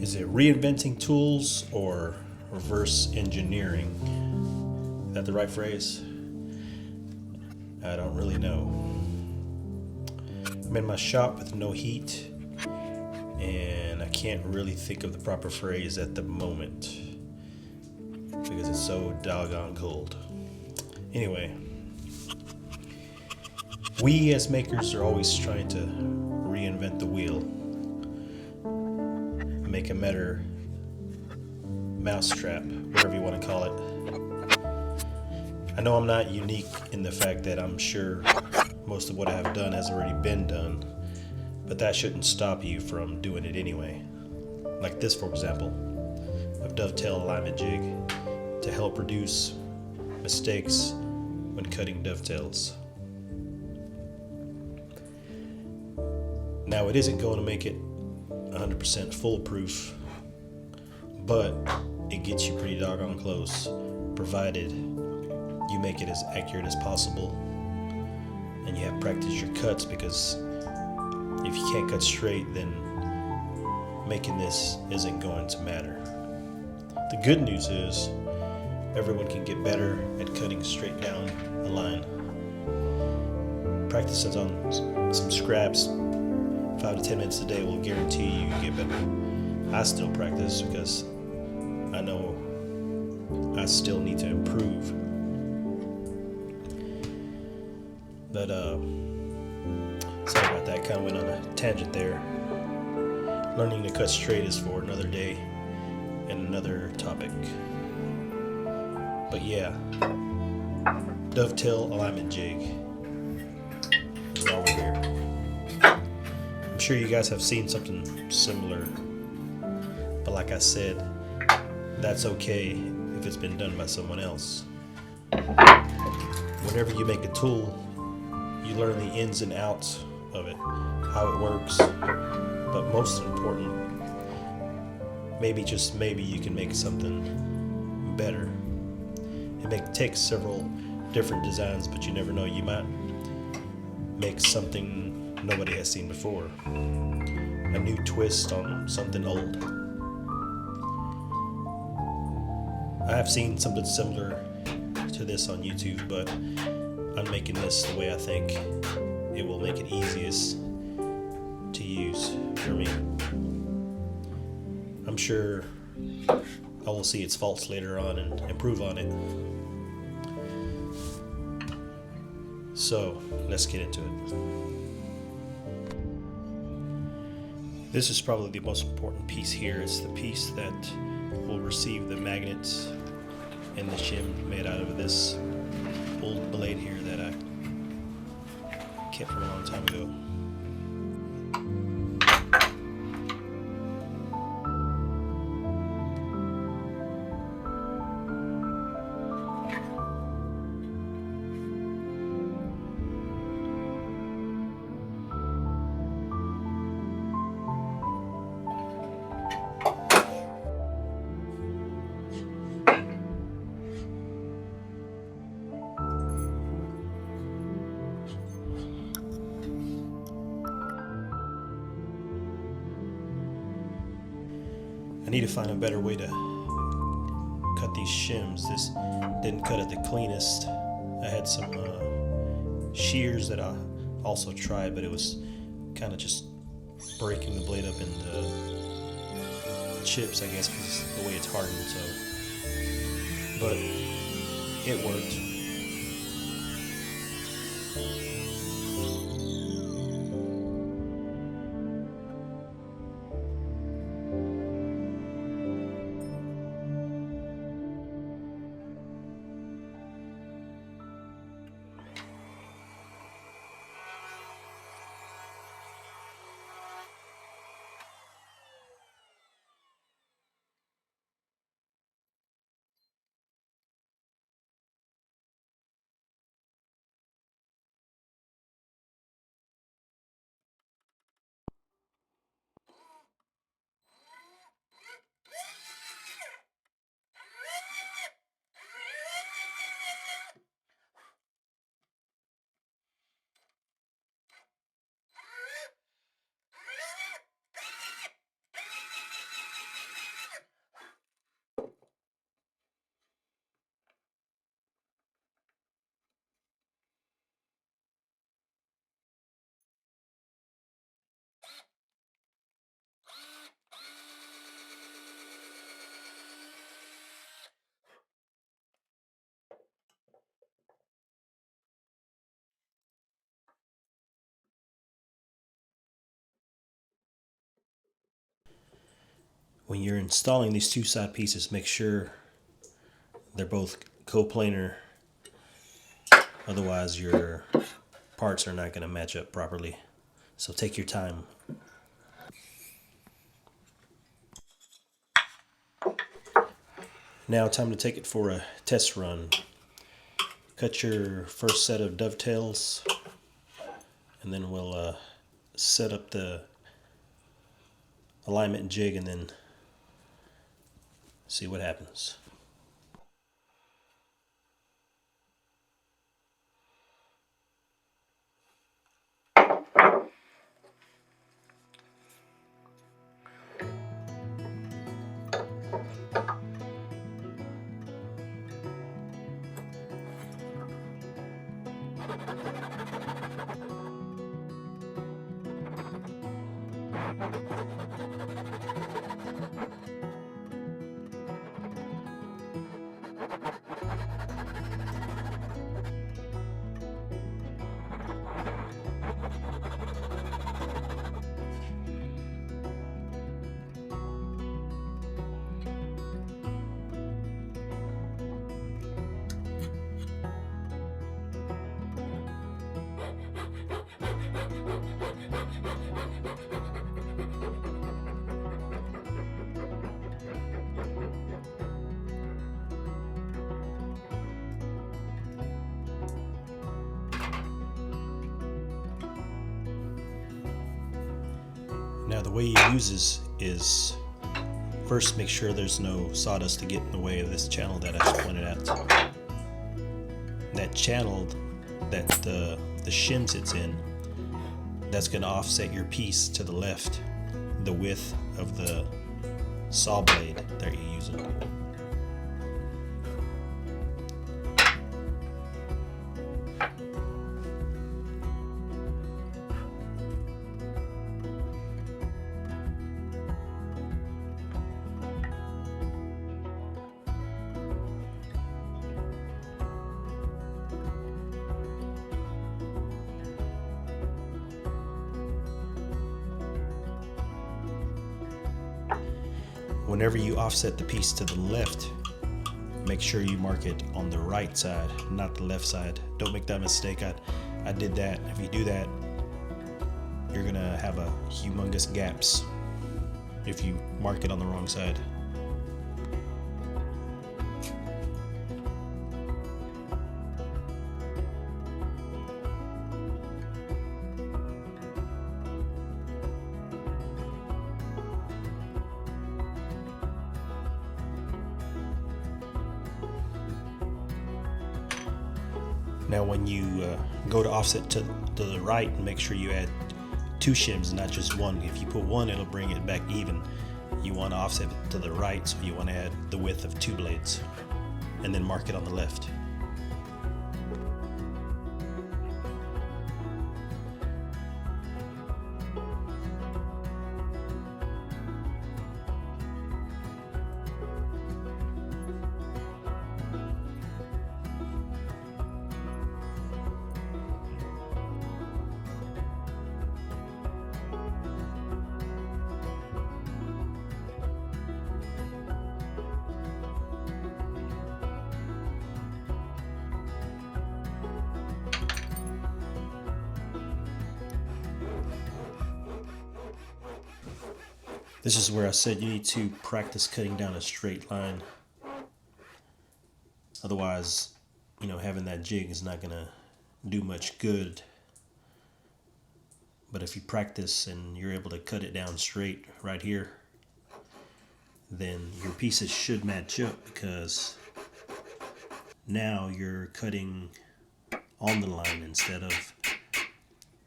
Is it reinventing tools or reverse engineering? Is that the right phrase? I don't really know. I'm in my shop with no heat, and I can't really think of the proper phrase at the moment because it's so doggone cold. Anyway, we as makers are always trying to reinvent the wheel, make a better mousetrap, whatever you want to call it. I know I'm not unique in the fact that I'm sure most of what I have done has already been done, but that shouldn't stop you from doing it anyway. Like this, for example, of Dovetail Alignment Jig to help reduce mistakes when cutting dovetails. Now, it isn't going to make it 100% foolproof, but it gets you pretty doggone close, provided you make it as accurate as possible and you have practiced your cuts, because if you can't cut straight, then making this isn't going to matter. The good news is everyone can get better at cutting straight down a line. Practices on some scraps 5 to 10 minutes a day will guarantee you get better. I still practice because I know I still need to improve. But sorry about that, kind of went on a tangent there. Learning to cut straight is for another day and another topic. But yeah, Dovetail Alignment Jig is why we're here. I'm sure you guys have seen something similar, but like I said, that's okay if it's been done by someone else. Whenever you make a tool, you learn the ins and outs of it, how it works, but most important, maybe, just maybe, you can make something better. It may take several different designs, but you never know, you might make something nobody has seen before, a new twist on something old. I have seen something similar to this on YouTube, but I'm making this the way I think it will make it easiest to use for me. I'm sure I will see its faults later on and improve on it. So let's get into it. This is probably the most important piece here. It's the piece that will receive the magnets and the shim made out of this old blade here that I kept from a long time ago. I need to find a better way to cut these shims. This didn't cut it the cleanest. I had some shears that I also tried, but it was kind of just breaking the blade up into chips, I guess, because the way it's hardened. So, but it worked. when you're installing these two side pieces, make sure they're both coplanar. Otherwise, your parts are not going to match up properly. So take your time. Now, time to take it for a test run. Cut your first set of dovetails, and then we'll set up the alignment jig and then see what happens. Now the way you use this is first make sure there's no sawdust to get in the way of this channel that I just pointed out. That channel that the shim sits in, that's going to offset your piece to the left, the width of the saw blade that you're using. Whenever you offset the piece to the left, make sure you mark it on the right side, not the left side. Don't make that mistake. I did that. If you do that, you're gonna have a humongous gaps if you mark it on the wrong side. Now when you go to offset to the right, make sure you add 2 shims, not just one. If you put one, it'll bring it back even. You want to offset it to the right, so you want to add the width of 2 blades, and then mark it on the left. This is where I said you need to practice cutting down a straight line. Otherwise, having that jig is not gonna do much good. But if you practice and you're able to cut it down straight right here, then your pieces should match up, because now you're cutting on the line instead of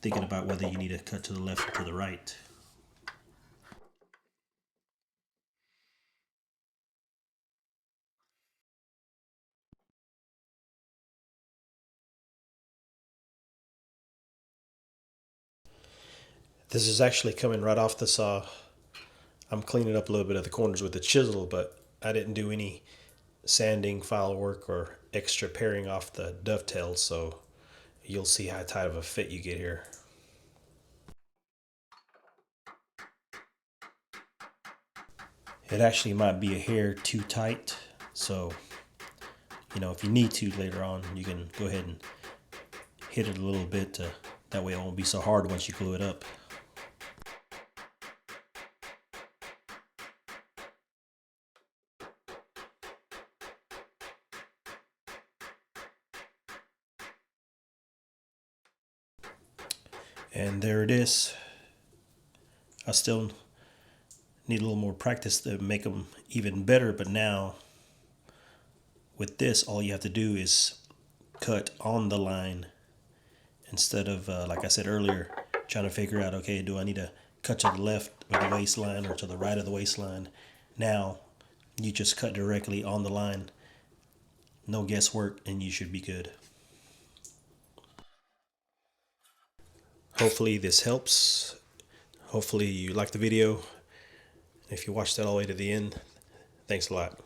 thinking about whether you need to cut to the left or to the right. This is actually coming right off the saw. I'm cleaning up a little bit of the corners with the chisel, but I didn't do any sanding, file work, or extra paring off the dovetails, so you'll see how tight of a fit you get here. It actually might be a hair too tight, so if you need to later on, you can go ahead and hit it a little bit, that way it won't be so hard once you glue it up. And there it is. I still need a little more practice to make them even better, but now with this, all you have to do is cut on the line instead of, like I said earlier, trying to figure out, okay, do I need to cut to the left of the waistline or to the right of the waistline? Now you just cut directly on the line, no guesswork, and you should be good. Hopefully this helps. Hopefully you liked the video. If you watched that all the way to the end, thanks a lot.